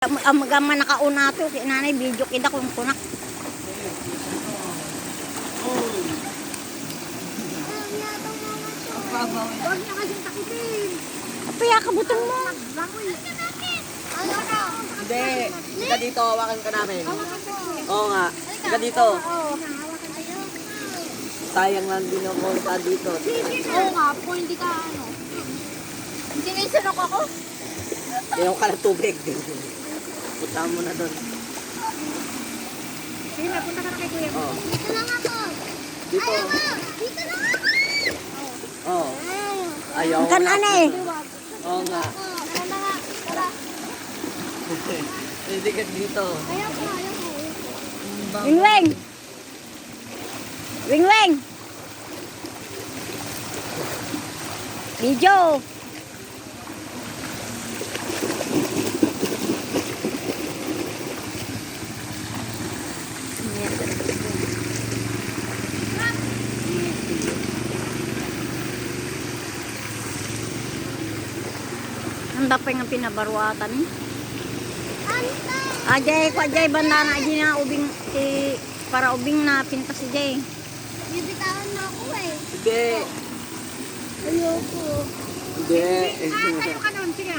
Magama nakauna to, kaya nanay video kita kung kunak. Huwag niya kasing takitin. Apaya kabutong mo. Hindi. Ika dito, hawakan ka namin. Oo nga. Ika dito. Sayang lang din ang monta dito. Oo nga po, hindi ka ano. Sinisunok ako? Ayaw ka ng tubig. Punta mo na doon. Sige na, punta ka na kay kuya mo. Oo. Dito lang ako. Dito. Dito lang ako. Oo. Ayaw Ang kananay. Oo nga. Tara na nga. Tara. Hindi ka dito. Ayaw ko, ayaw ko. Wingwing. Wingwing. Video. Ang dapay nga pinabaruatan eh. Ajay ko ajay banda na ajay na ubing para ubing na pintas si Jay. Bibitawan na ako eh. Hindi. Ayoko. Hindi. Tayo ka nun, sige.